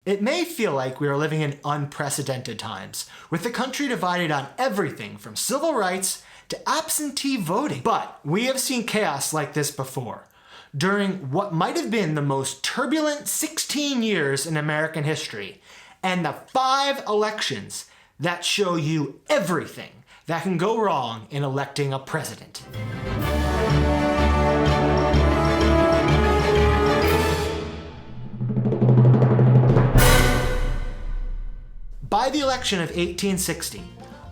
It may feel like we are living in unprecedented times, with the country divided on everything from civil rights to absentee voting. But we have seen chaos like this before, during what might have been the most turbulent 16 years in American history, and the 5 elections that show you everything that can go wrong in electing a president. By the election of 1860,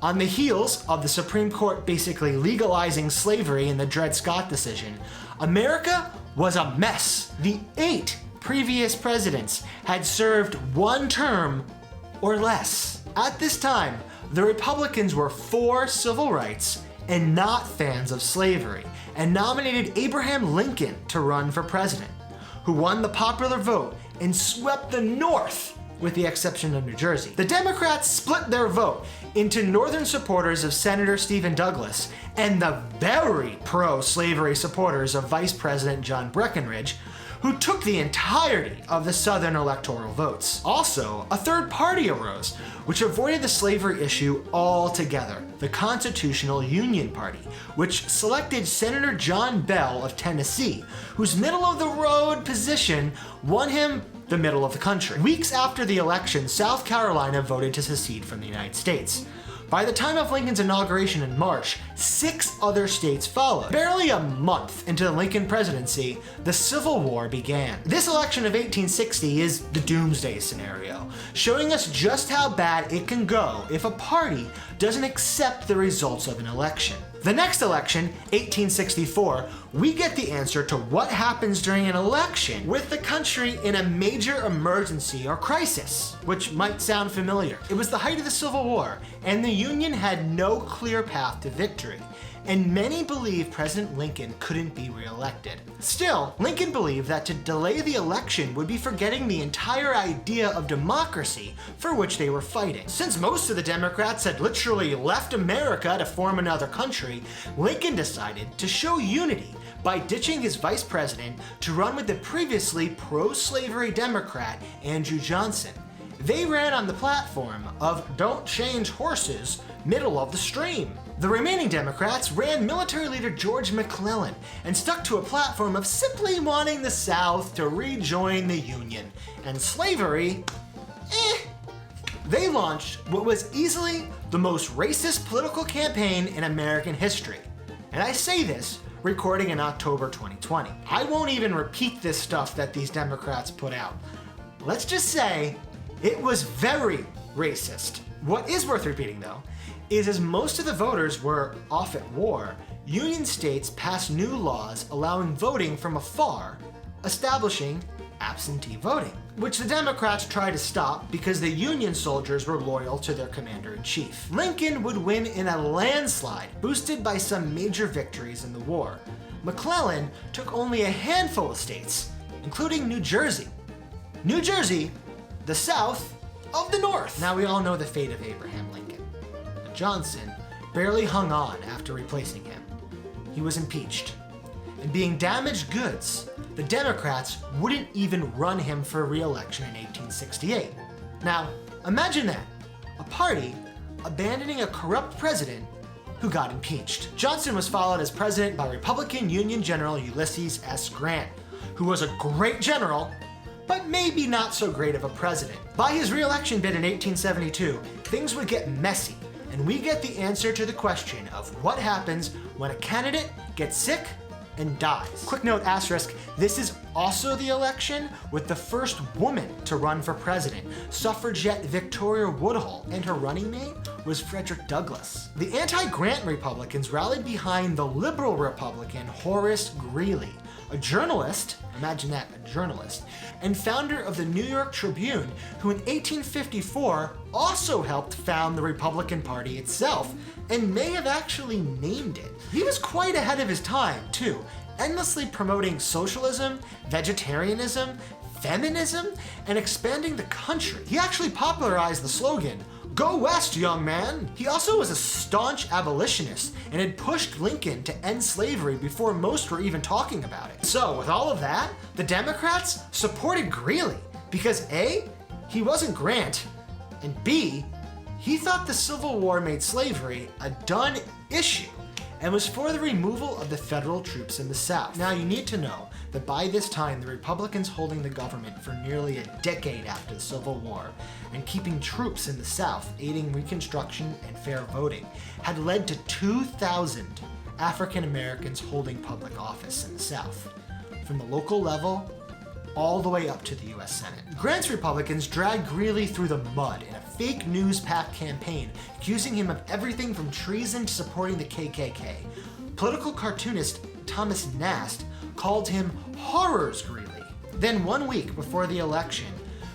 on the heels of the Supreme Court basically legalizing slavery in the Dred Scott decision, America was a mess. The 8 previous presidents had served 1 term or less. At this time, the Republicans were for civil rights and not fans of slavery, and nominated Abraham Lincoln to run for president, who won the popular vote and swept the North, with the exception of New Jersey. The Democrats split their vote into northern supporters of Senator Stephen Douglas and the very pro-slavery supporters of Vice President John Breckinridge, who took the entirety of the southern electoral votes. Also, a third party arose, which avoided the slavery issue altogether, the Constitutional Union Party, which selected Senator John Bell of Tennessee, whose middle-of-the-road position won him the middle of the country. Weeks after the election, South Carolina voted to secede from the United States. By the time of Lincoln's inauguration in March, 6 other states followed. Barely a month into the Lincoln presidency, the Civil War began. This election of 1860 is the doomsday scenario, showing us just how bad it can go if a party doesn't accept the results of an election. The next election, 1864, we get the answer to what happens during an election with the country in a major emergency or crisis, which might sound familiar. It was the height of the Civil War, and the Union had no clear path to victory, and many believed President Lincoln couldn't be reelected. Still, Lincoln believed that to delay the election would be forgetting the entire idea of democracy for which they were fighting. Since most of the Democrats had literally left America to form another country, Lincoln decided to show unity by ditching his vice president to run with the previously pro-slavery Democrat Andrew Johnson. They ran on the platform of "Don't change horses, middle of the stream." The remaining Democrats ran military leader George McClellan and stuck to a platform of simply wanting the South to rejoin the Union. And slavery, They launched what was easily the most racist political campaign in American history. And I say this recording in October 2020. I won't even repeat this stuff that these Democrats put out. Let's just say it was very racist. What is worth repeating though, is as most of the voters were off at war, Union states passed new laws allowing voting from afar, establishing absentee voting, which the Democrats tried to stop because the Union soldiers were loyal to their commander-in-chief. Lincoln would win in a landslide, boosted by some major victories in the war. McClellan took only a handful of states, including New Jersey. New Jersey, the South of the North. Now we all know the fate of Abraham Lincoln. Johnson barely hung on after replacing him. He was impeached. And being damaged goods, the Democrats wouldn't even run him for re-election in 1868. Now, imagine that, a party abandoning a corrupt president who got impeached. Johnson was followed as president by Republican Union General Ulysses S. Grant, who was a great general, but maybe not so great of a president. By his re-election bid in 1872, things would get messy, and we get the answer to the question of what happens when a candidate gets sick and dies. Quick note asterisk, this is also the election with the first woman to run for president, suffragette Victoria Woodhull, and her running mate was Frederick Douglass. The anti-Grant Republicans rallied behind the liberal Republican Horace Greeley, a journalist, imagine that, a journalist, and founder of the New York Tribune, who in 1854 also helped found the Republican Party itself, and may have actually named it. He was quite ahead of his time, too, endlessly promoting socialism, vegetarianism, feminism, and expanding the country. He actually popularized the slogan, "Go West, young man." He also was a staunch abolitionist and had pushed Lincoln to end slavery before most were even talking about it. So with all of that, the Democrats supported Greeley because A, he wasn't Grant, and B, he thought the Civil War made slavery a done issue and was for the removal of the federal troops in the South. Now, you need to know that by this time, the Republicans holding the government for nearly a decade after the Civil War and keeping troops in the South, aiding Reconstruction and fair voting, had led to 2,000 African Americans holding public office in the South, from the local level all the way up to the US Senate. Grant's Republicans dragged Greeley through the mud in a fake news-packed campaign, accusing him of everything from treason to supporting the KKK. Political cartoonist Thomas Nast called him Horrors Greeley. Then 1 week before the election,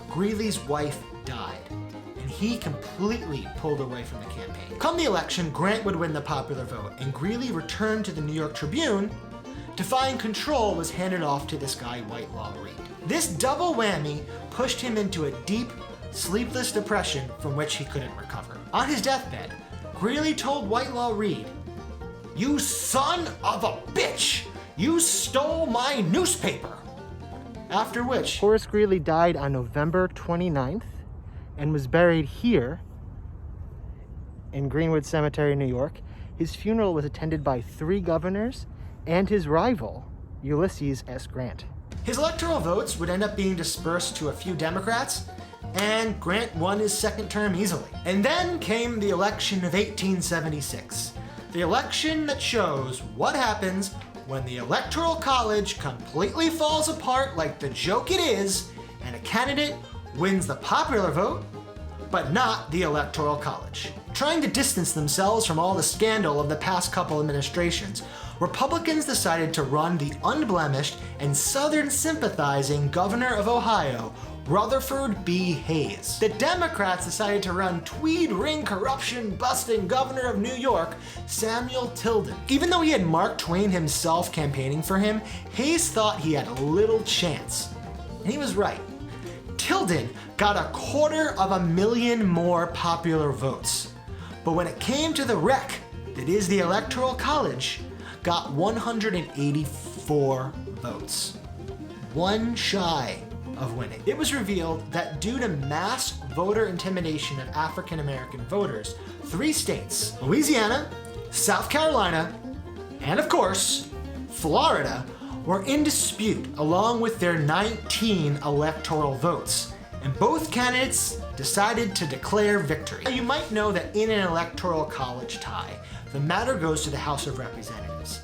Greeley's wife died, and he completely pulled away from the campaign. Come the election, Grant would win the popular vote, and Greeley returned to the New York Tribune to find control was handed off to this guy, Whitelaw Reid. This double whammy pushed him into a deep, sleepless depression from which he couldn't recover. On his deathbed, Greeley told Whitelaw Reid, "You son of a bitch! You stole my newspaper!" After which, Horace Greeley died on November 29th and was buried here in Greenwood Cemetery, New York. His funeral was attended by 3 governors and his rival, Ulysses S. Grant. His electoral votes would end up being dispersed to a few Democrats, and Grant won his second term easily. And then came the election of 1876, the election that shows what happens when the Electoral College completely falls apart like the joke it is, and a candidate wins the popular vote, but not the Electoral College. Trying to distance themselves from all the scandal of the past couple administrations, Republicans decided to run the unblemished and Southern sympathizing governor of Ohio, Rutherford B. Hayes. The Democrats decided to run tweed ring corruption busting governor of New York, Samuel Tilden. Even though he had Mark Twain himself campaigning for him, Hayes thought he had little chance. And he was right. Tilden got 250,000 more popular votes. But when it came to the wreck that is the Electoral College, got 184 votes. One shy of winning. It was revealed that due to mass voter intimidation of African American voters, 3 states, Louisiana, South Carolina, and of course, Florida, were in dispute along with their 19 electoral votes, and both candidates decided to declare victory. Now, you might know that in an Electoral College tie, the matter goes to the House of Representatives.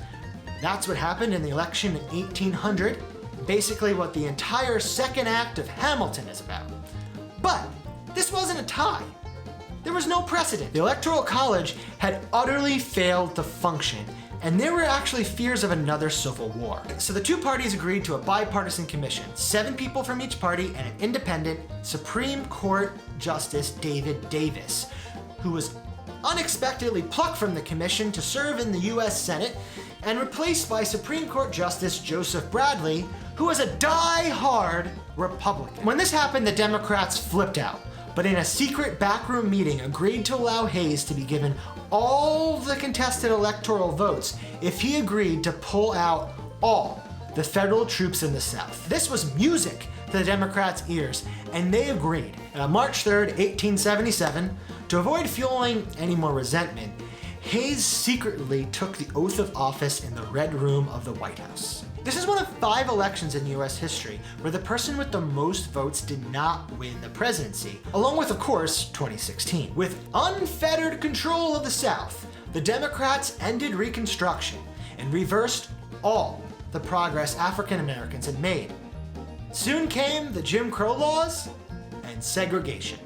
That's what happened in the election in 1800, basically what the entire second act of Hamilton is about. But this wasn't a tie. There was no precedent. The Electoral College had utterly failed to function, and there were actually fears of another civil war. So the 2 parties agreed to a bipartisan commission, 7 people from each party and an independent Supreme Court Justice David Davis, who was unexpectedly plucked from the commission to serve in the US Senate and replaced by Supreme Court Justice Joseph Bradley, who was a die-hard Republican. When this happened, the Democrats flipped out, but in a secret backroom meeting agreed to allow Hayes to be given all the contested electoral votes if he agreed to pull out all the federal troops in the South. This was music to the Democrats' ears, and they agreed. And on March 3rd, 1877, to avoid fueling any more resentment, Hayes secretly took the oath of office in the Red Room of the White House. This is one of 5 elections in US history where the person with the most votes did not win the presidency, along with, of course, 2016. With unfettered control of the South, the Democrats ended Reconstruction and reversed all the progress African Americans had made. Soon came the Jim Crow laws and segregation.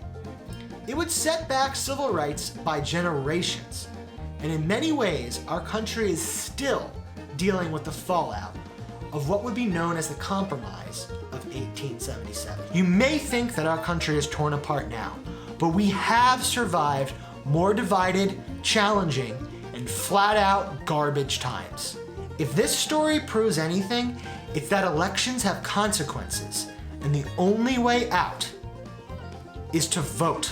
It would set back civil rights by generations, and in many ways, our country is still dealing with the fallout of what would be known as the Compromise of 1877. You may think that our country is torn apart now, but we have survived more divided, challenging, and flat-out garbage times. If this story proves anything, it's that elections have consequences, and the only way out is to vote.